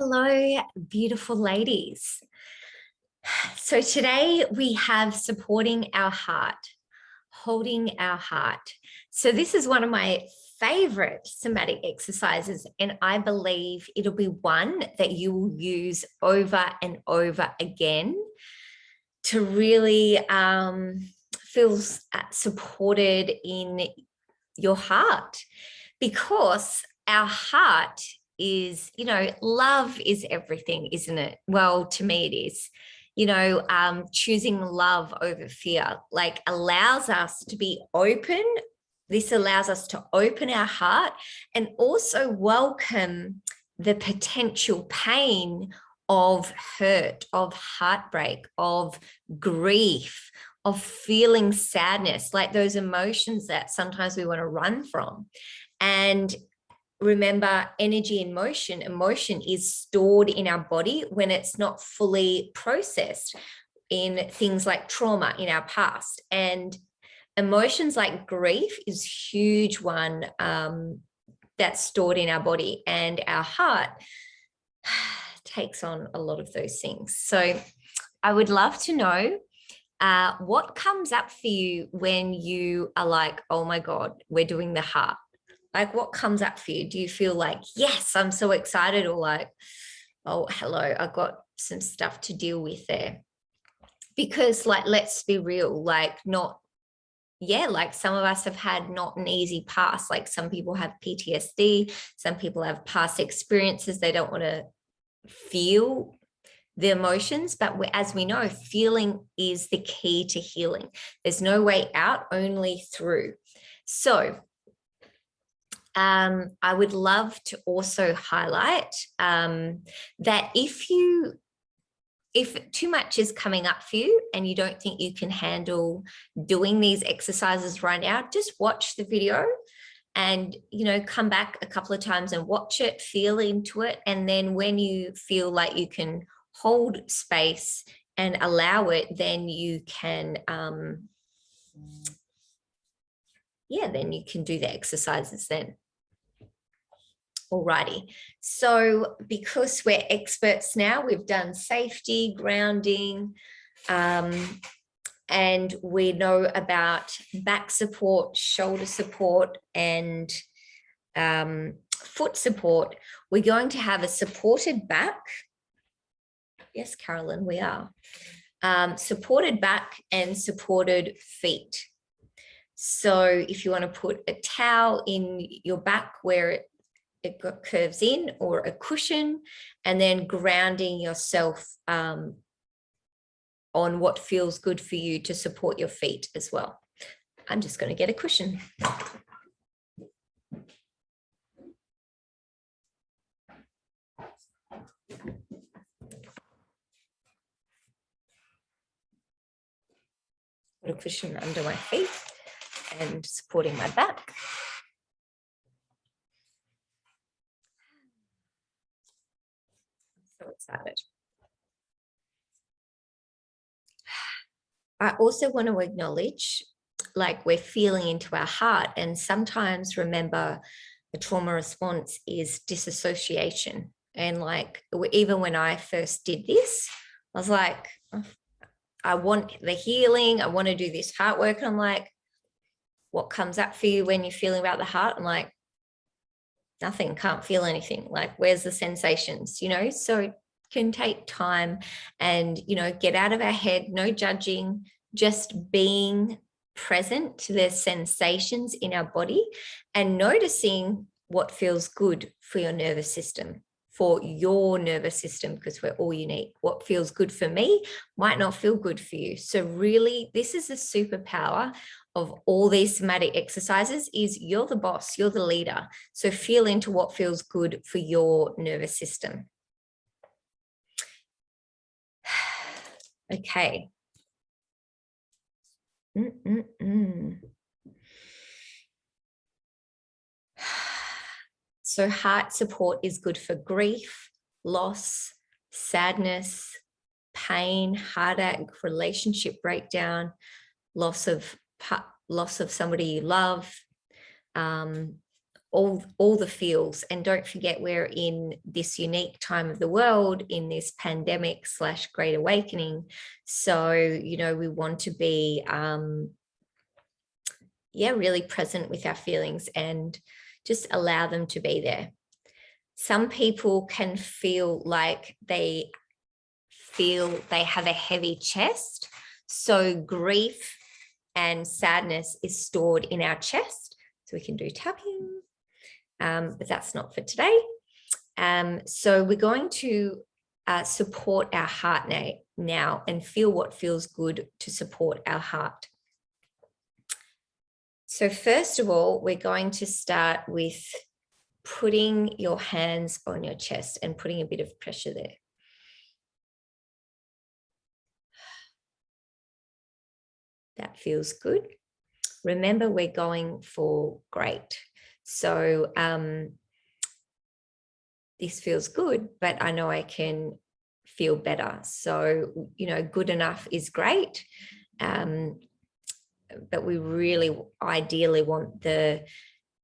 Hello, beautiful ladies. So today we have supporting our heart, holding our heart. So this is one of my favorite somatic exercises, and I believe it'll be one that you will use over and over again to really feel supported in your heart, because our heart is, love is everything, isn't it? Well, to me it is. Choosing love over fear allows us to be open. This allows us to open our heart and also welcome the potential pain of hurt, of heartbreak, of grief, of feeling sadness, like those emotions that sometimes we want to run from. And remember, energy in motion, emotion is stored in our body when it's not fully processed in things like trauma in our past. And emotions like grief is a huge one that's stored in our body, and our heart takes on a lot of those things. So I would love to know what comes up for you when you are like, oh my God, we're doing the heart. Like, what comes up for you? Do you feel like, yes, I'm so excited, or like, oh, hello, I've got some stuff to deal with there? Because let's be real, some of us have had not an easy past. Like, some people have PTSD, some people have past experiences. They don't want to feel the emotions, but as we know, feeling is the key to healing. There's no way out, only through. So I would love to also highlight that if too much is coming up for you and you don't think you can handle doing these exercises right now, just watch the video and, come back a couple of times and watch it, feel into it. And then when you feel like you can hold space and allow it, then you can, then you can do the exercises then. Alrighty, so because we're experts now, we've done safety, grounding, and we know about back support, shoulder support, and foot support. We're going to have a supported back. Yes, Karolyn, we are. Supported back and supported feet. So if you want to put a towel in your back where it curves in, or a cushion, and then grounding yourself on what feels good for you to support your feet as well. I'm just going to get a cushion. Put a cushion under my feet and supporting my back. So excited. I also want to acknowledge, we're feeling into our heart, and sometimes remember the trauma response is disassociation. And even when I first did this, I was like, I want the healing. I want to do this heart work. And I'm like, what comes up for you when you're feeling about the heart? I'm like, nothing, can't feel anything. Where's the sensations, So it can take time and, get out of our head, no judging, just being present to the sensations in our body and noticing what feels good for your nervous system, because we're all unique. What feels good for me might not feel good for you. So really, this is the superpower of all these somatic exercises, is you're the boss, you're the leader. So feel into what feels good for your nervous system. Okay. So heart support is good for grief, loss, sadness, pain, heartache, relationship breakdown, loss of somebody you love, all the feels. And don't forget, we're in this unique time of the world, in this pandemic / great awakening. So, we want to be really present with our feelings and just allow them to be there. Some people can feel like they have a heavy chest. So grief and sadness is stored in our chest. So we can do tapping, but that's not for today. So we're going to support our heart now and feel what feels good to support our heart. So first of all, we're going to start with putting your hands on your chest and putting a bit of pressure there. That feels good. Remember, we're going for great. So this feels good, but I know I can feel better. So, good enough is great. But we really ideally want the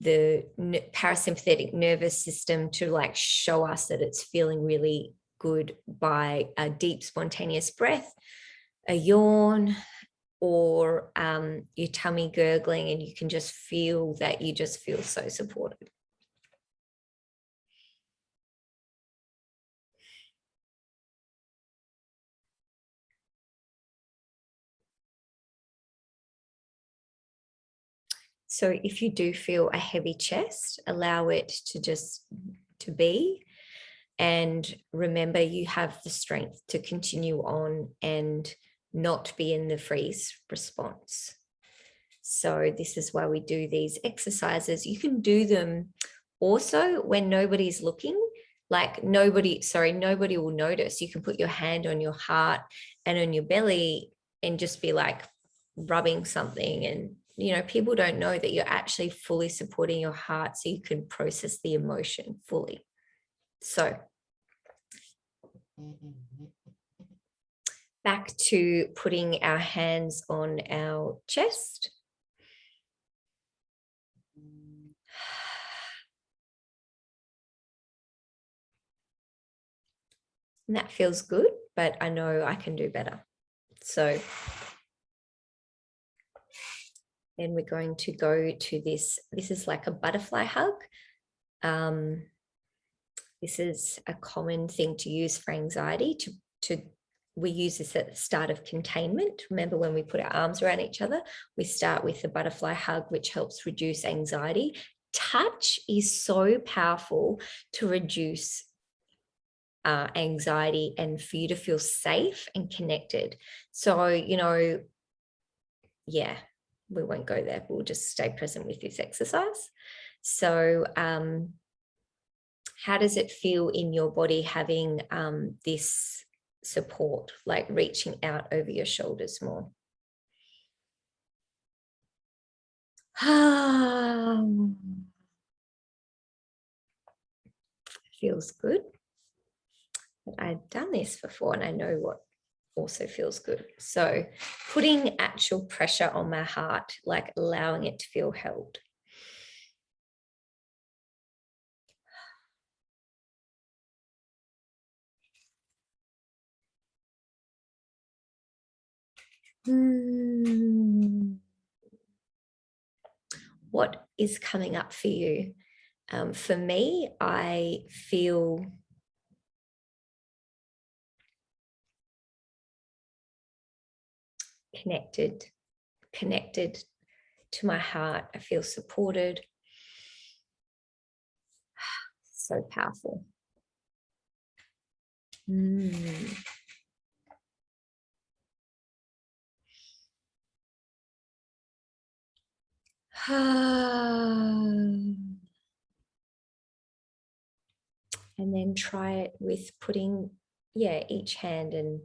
parasympathetic nervous system to show us that it's feeling really good by a deep spontaneous breath, a yawn, or your tummy gurgling, and you can just feel that you just feel so supported. So if you do feel a heavy chest, allow it to be. And remember, you have the strength to continue on and not be in the freeze response. So this is why we do these exercises. You can do them also when nobody's looking, nobody will notice. You can put your hand on your heart and on your belly and just be rubbing something, and people don't know that you're actually fully supporting your heart, so you can process the emotion fully. So back to putting our hands on our chest. And that feels good, but I know I can do better. So then we're going to go to this. This is like a butterfly hug. This is a common thing to use for anxiety. We use this at the start of containment. Remember, when we put our arms around each other, we start with the butterfly hug, which helps reduce anxiety. Touch is so powerful to reduce anxiety and for you to feel safe and connected. So, we won't go there. We'll just stay present with this exercise. So, how does it feel in your body having this support, like reaching out over your shoulders more? Feels good. But I've done this before and I know what also feels good. So putting actual pressure on my heart, allowing it to feel held. What is coming up for you? For me, I feel connected to my heart. I feel supported. So powerful. And then try it with putting, each hand and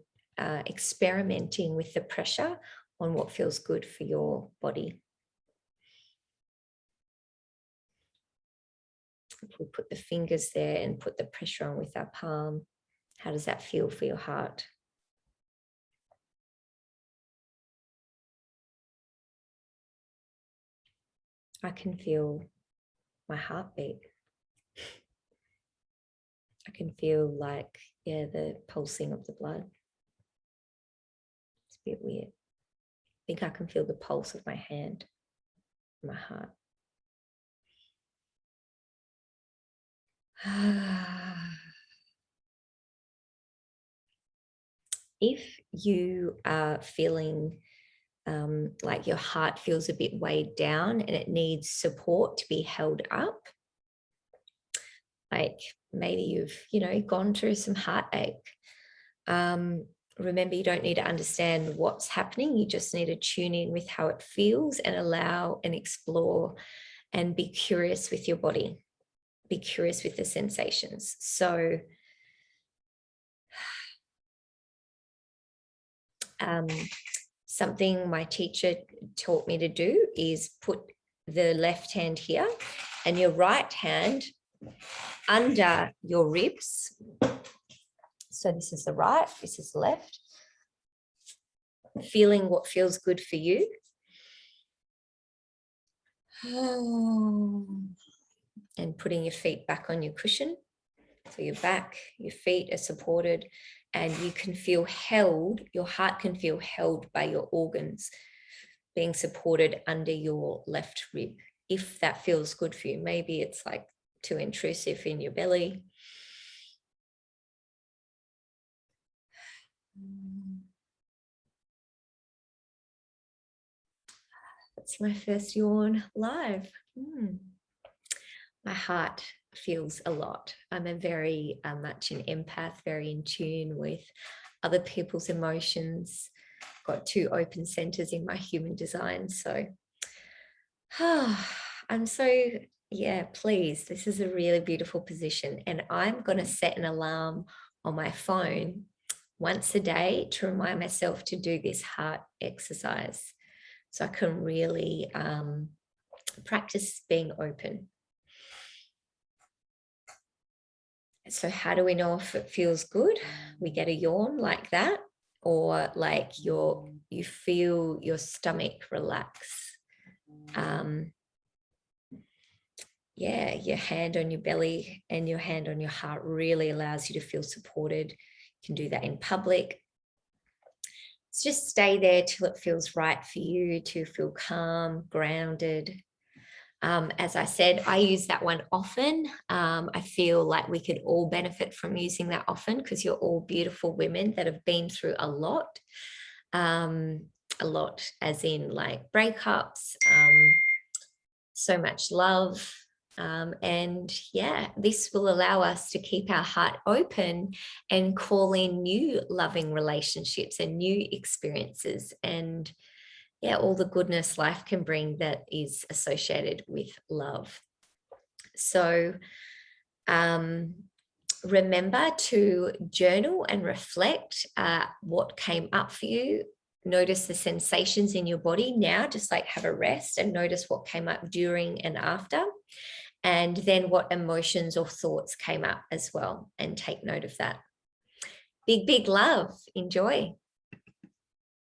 experimenting with the pressure on what feels good for your body. If we put the fingers there and put the pressure on with our palm, how does that feel for your heart? I can feel my heartbeat. I can feel like, yeah, the pulsing of the blood. It's a bit weird. I think I can feel the pulse of my hand, my heart. If you are feeling like your heart feels a bit weighed down and it needs support to be held up, like maybe you've gone through some heartache, remember, you don't need to understand what's happening. You just need to tune in with how it feels and allow and explore and be curious with your body, be curious with the sensations. So something my teacher taught me to do is put the left hand here and your right hand under your ribs. So this is the right, this is the left. Feeling what feels good for you. And putting your feet back on your cushion. So your back, your feet are supported, and you can feel held, your heart can feel held by your organs being supported under your left rib, if that feels good for you. Maybe it's like too intrusive in your belly. That's my first yawn live. My heart feels a lot. I'm a very much an empath, very in tune with other people's emotions. Got 2 open centers in my human design. So I'm so, pleased. This is a really beautiful position. And I'm going to set an alarm on my phone once a day to remind myself to do this heart exercise. So I can really practice being open. So how do we know if it feels good? We get a yawn like that, or like you feel your stomach relax. Your hand on your belly and your hand on your heart really allows you to feel supported. You can do that in public. So just stay there till it feels right for you to feel calm, grounded. As I said, I use that one often. I feel like we could all benefit from using that often because you're all beautiful women that have been through a lot as in like breakups, so much love. And this will allow us to keep our heart open and call in new loving relationships and new experiences and all the goodness life can bring that is associated with love. So remember to journal and reflect what came up for you. Notice the sensations in your body now, just like have a rest and notice what came up during and after. And then what emotions or thoughts came up as well, and take note of that. Big, big love. Enjoy.